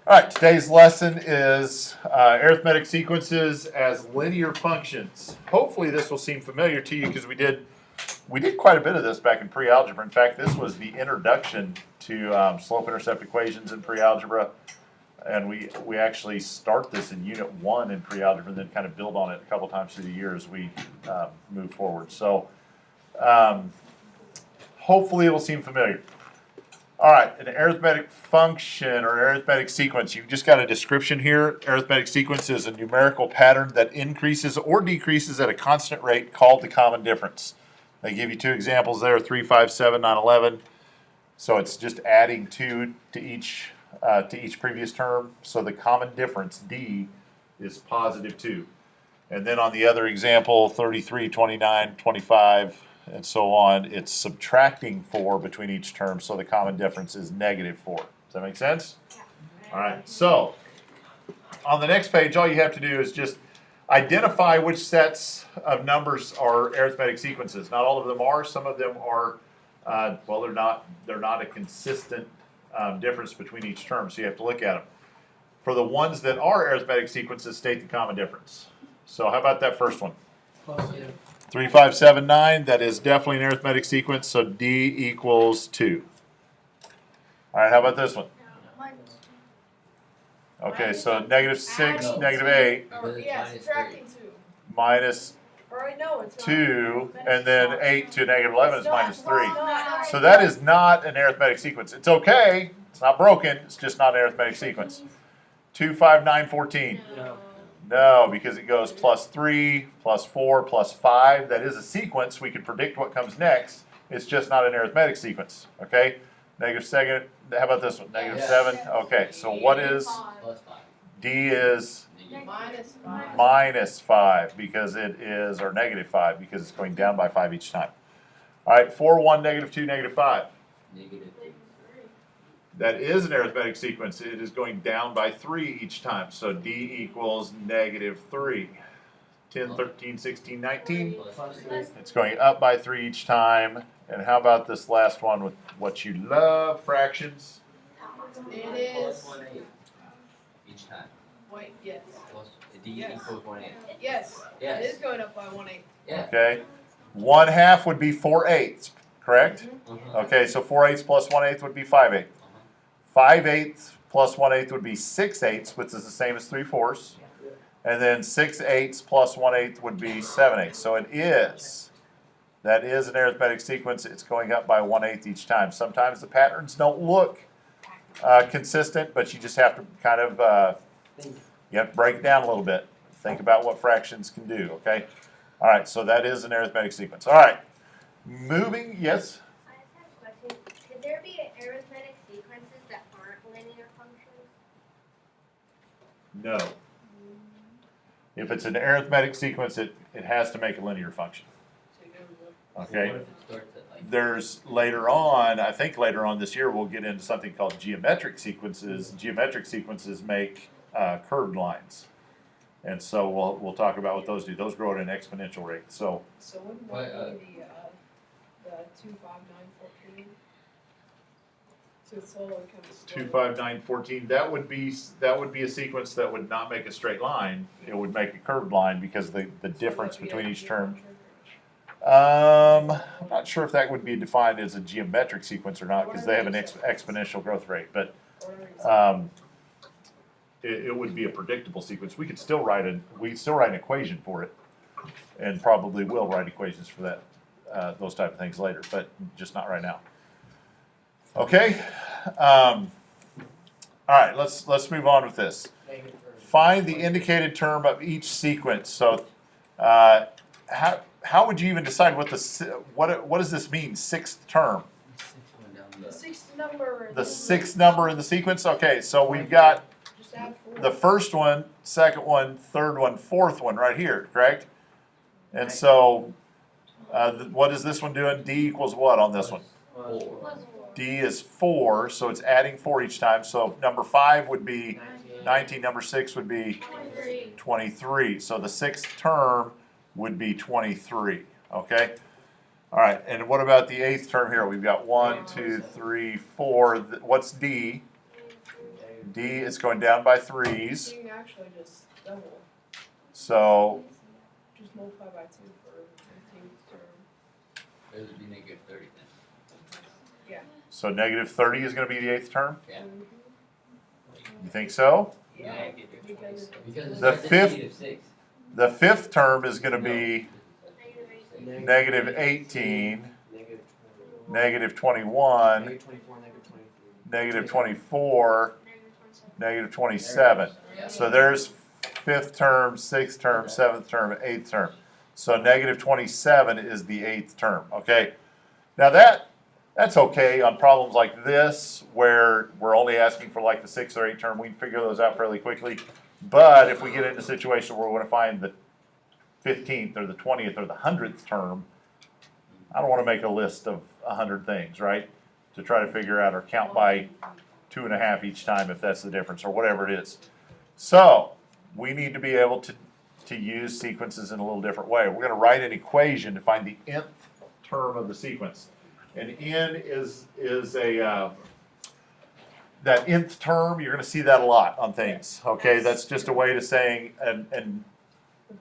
All right, today's lesson is arithmetic sequences as linear functions. Hopefully this will seem familiar to you because we did quite a bit of this back in pre-algebra. In fact, this was the introduction to slope-intercept equations in pre-algebra. And we actually start this in Unit 1 in pre-algebra and then kind of build on it a couple times through the year as we move forward. So hopefully it will seem familiar. All right, an arithmetic function or arithmetic sequence. You've just got a description here. Arithmetic sequence is a numerical pattern that increases or decreases at a constant rate called the common difference. They give you two examples there, 3, 5, 7, 9, 11. So it's just adding 2 to each previous term. So the common difference, D, is positive 2. And then on the other example, 33, 29, 25, and so on, it's subtracting 4 between each term, so the common difference is negative 4. Does that make sense? All right, so on the next page, all you have to do is just identify which sets of numbers are arithmetic sequences. Not all of them are. Some of them are, well, they're not a consistent difference between each term, so you have to look at them. For the ones that are arithmetic sequences, state the common difference. So how about that first one? 3, 5, 7, 9, that is definitely an arithmetic sequence, so D equals 2. All right, how about this one? Okay, so negative 6, negative 8, minus 2, and then 8 to negative 11 is minus 3. So that is not an arithmetic sequence. It's okay, it's not broken, it's just not an arithmetic sequence. 2, 5, 9, 14. No, because it goes plus 3, plus 4, plus 5. That is a sequence. We can predict what comes next. It's just not an arithmetic sequence. Okay? Negative 7. How about this one? Negative 7. Okay, so what is D is minus 5 because it is, or negative 5 because it's going down by 5 each time. All right, 4, 1, negative 2, negative 5. That is an arithmetic sequence. It is going down by 3 each time. So D equals negative 3. 10, 13, 16, 19. It's going up by 3 each time. And how about this last one with what you love, fractions? It is. Each time. Wait, yes. D equals 1/8. Yes. Yes. It is going up by 1/8. Yeah. Okay. 1/2 would be 4/8, correct? Okay, so 4/8 plus 1/8 would be 5/8. 5/8 plus 1/8 would be 6/8, which is the same as 3/4. And then 6/8 plus 1/8 would be 7/8. So that is an arithmetic sequence. It's going up by 1/8 each time. Sometimes the patterns don't look consistent, but you just have to kind of you have to break it down a little bit. Think about what fractions can do, okay? All right, so that is an arithmetic sequence. All right, moving, yes? I just have a question. Could there be arithmetic sequences that aren't linear functions? No. If it's an arithmetic sequence, it has to make a linear function. Okay? There's later on, I think later on this year, we'll get into something called geometric sequences. Geometric sequences make curved lines. And so we'll talk about what those do. Those grow at an exponential rate. So wouldn't that be the 2, 5, 9, 14? So it slowly comes 2, 5, 9, 14. That would be a sequence that would not make a straight line. It would make a curved line because the difference between each term. I'm not sure if that would be defined as a geometric sequence or not because they have an exponential growth rate. But it would be a predictable sequence. We could still write an equation for it, and probably will write equations for that, those type of things later, but just not right now. Okay. All right. Let's move on with this. Find the indicated term of each sequence. So, how would you even decide what does this mean? Sixth term. The sixth number. The sixth number in the sequence. Okay. So we've got Just add 4. the first one, second one, third one, fourth one right here, correct? And so, what is this one doing? D equals what on this one? 4. D is 4, so it's adding 4 each time. So number 5 would be 19, number 6 would be 23. So the sixth term would be 23, okay? All right, and what about the eighth term here? We've got 1, 2, 3, 4. What's D? D is going down by threes. So you can actually just double, So just multiply by 2 for 15th term. It would be negative 30 then. Yeah. so negative 30 is going to be the eighth term. Yeah. You think so? Yeah, Because it's The like fifth- negative 6. The fifth term is going to be Negative 18. negative 18, Negative 21. negative 21, Negative 24, negative 23. negative 24, Negative 27. negative 27. Yeah. So there's fifth term, sixth term, seventh term, eighth term. So negative 27 is the eighth term, okay? Now that's okay on problems like this where we're only asking for like the sixth or eighth term. We can figure those out fairly quickly. But if we get into a situation where we're going to find the 15th or the 20th or the 100th term, I don't want to make a list of 100 things, right? To try to figure out or count by 2.5 each time if that's the difference or whatever it is. So we need to be able to use sequences in a little different way. We're going to write an equation to find the nth term of the sequence. And n is a that nth term, you're going to see that a lot on things. Okay, that's just a way to saying and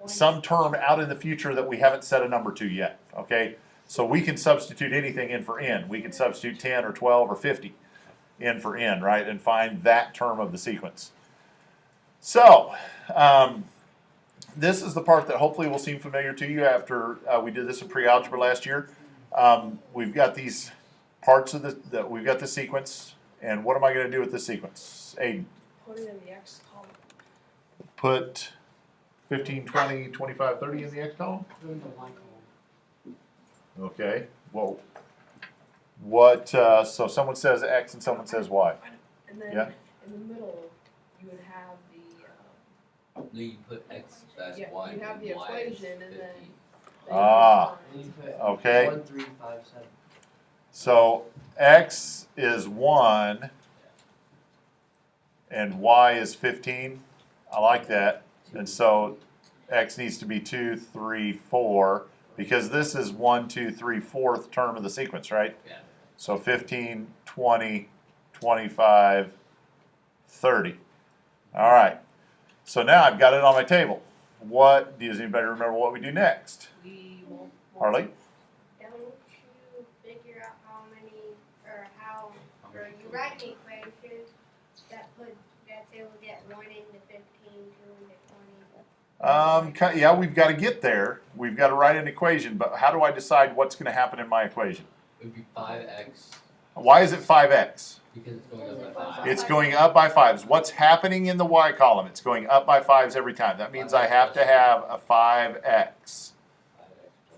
some term out in the future that we haven't set a number to yet. Okay, so we can substitute anything in for n. We can substitute 10 or 12 or 50 in for n, right, and find that term of the sequence. So this is the part that hopefully will seem familiar to you after we did this in pre-algebra last year. We've got these parts of we've got the sequence, and what am I going to do with this sequence? Aiden, Put it in the X column. put 15, 20, 25, 30 in the X column? Put it in the Y column. Okay, well, what, so someone says X and someone says Y. And then Yeah. in the middle, you would have No, you put x, that's yeah, y. you have the y is equation and 50. then. Ah. And you put Okay. 1, 3, 5, 7. So X is 1 and Y is 15. I like that. And so X needs to be 2, 3, 4 because this is 1, 2, 3, fourth term of the sequence, right? Yeah. So 15, 20, 25, 30. All right. So now I've got it on my table. What does anybody remember what we do next? We won't. Harley? Don't you figure out how many, or you write an equation that it will get 1 into 15, 2 into 20. Yeah, we've got to get there. We've got to write an equation, but how do I decide what's going to happen in my equation? It would be 5x Why is it 5x? because it's going up by 5. It's going up by 5s. What's happening in the y column? It's going up by 5s every time. That means I have to have a 5x.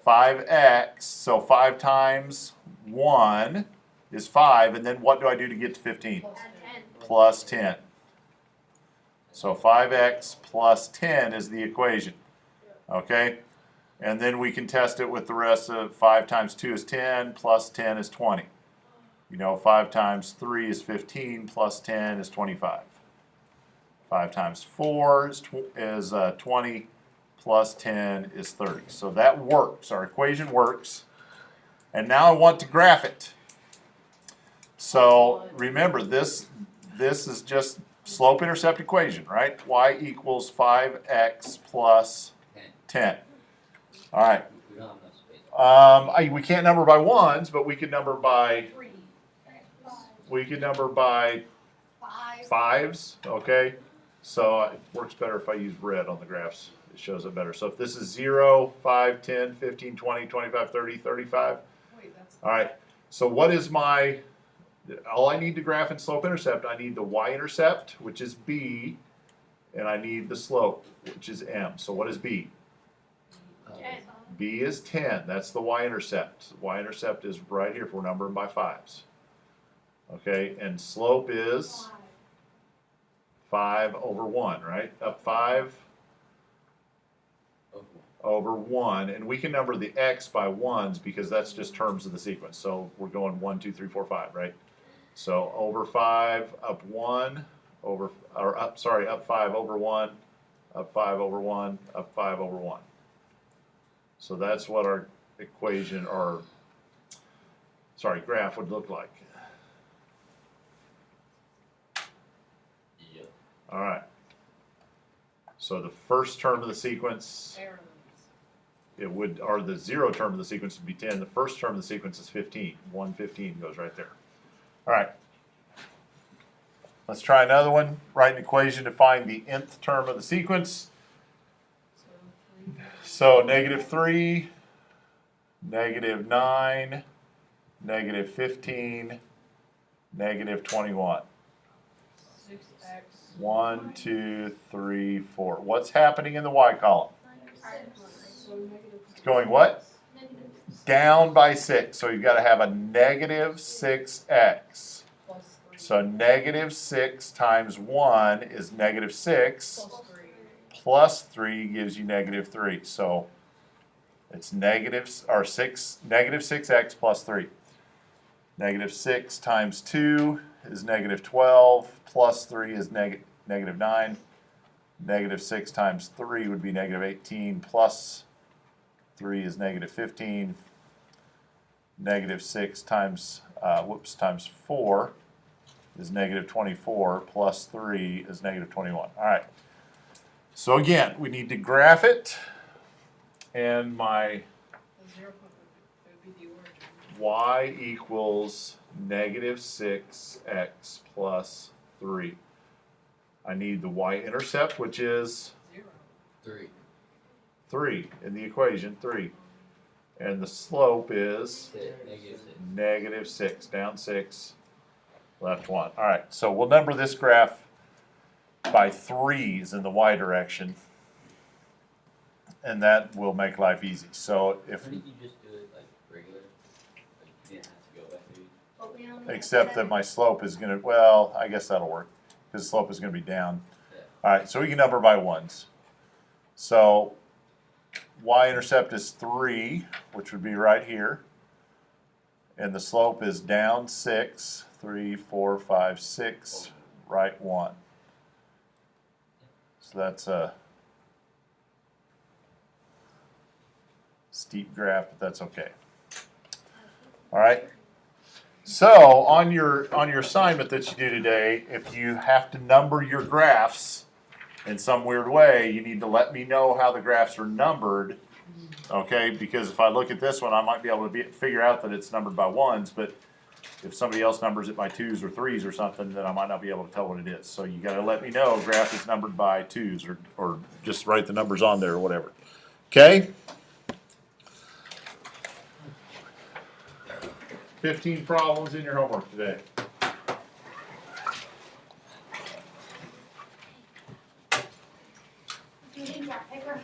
5x, so 5 times 1 is 5, and then what do I do to get to 15? Plus 10. Plus 10. So 5x plus 10 is the equation. Okay? And then we can test it with the rest of 5 times 2 is 10, plus 10 is 20. You know, 5 times 3 is 15, plus 10 is 25. 5 times 4 is 20, plus 10 is 30. So that works. Our equation works. And now I want to graph it. So remember, this is just slope-intercept equation, right? Y equals 5x plus 10. All right. We don't have enough space. We can't number by ones, but we can number by 3. fives, okay? So it works better if I use red on the graphs. It shows it better. So if this is 0, 5, 10, 15, 20, 25, 30, 35. Wait, that's. All right. So what is all I need to graph in slope-intercept, I need the y-intercept, which is b, and I need the slope, which is m. So what is b? 10. B is 10. That's the y-intercept. Y-intercept is right here if we're numbering by 5s. Okay, and slope is 5 over 1, right? Up 5 over 1. And we can number the x by 1s because that's just terms of the sequence. So we're going 1, 2, 3, 4, 5, right? So over 5, up 1, up 5 over 1, up 5 over 1, up 5 over 1. So that's what our equation, graph would look like. All right. So the first term of the sequence, Errands. it would, or the zero term of the sequence would be 10. The first term of the sequence is 15. 115 goes right there. All right. Let's try another one. Write an equation to find the nth term of the sequence. So -3, -9, -15, -21. 6x. 1, 2, 3, 4. What's happening in the y column? So negative. It's going what? Down by 6. So you've got to have a -6x. Plus 3. So -6 times 1 is -6. Plus 3. Plus 3 gives you -3. So it's -6x plus 3. -6 times 2 is -12. Plus 3 is -9. -6 times 3 would be -18. Plus 3 is -15. -6 times times 4 is -24. Plus 3 is -21. All right. So again, we need to graph it, and my The 0 point would be the origin. y equals -6x plus 3. I need the y-intercept, which is 0. 3. 3 in the equation, 3. And the slope is -6, down 6, left 1. All right, so we'll number this graph by 3's in the y direction, and that will make life easy. So if, Why didn't you just do it like regular? Like you didn't have to go by 3. But we only have except that my slope is going to, well, I guess that'll work, because the slope is going to be down. Yeah. All right, so we can number by 1's. So y-intercept is 3, which would be right here. And the slope is down 6, 3, 4, 5, 6, right 1. So that's a steep graph, but that's okay. All right. So on your assignment that you do today, if you have to number your graphs in some weird way, you need to let me know how the graphs are numbered, okay? Because if I look at this one, I might be able to figure out that it's numbered by 1's, but if somebody else numbers it by 2's or 3's or something, then I might not be able to tell what it is. So you got to let me know if graph is numbered by 2's or just write the numbers on there or whatever. Okay? 15 problems in your homework today. You didn't got paper.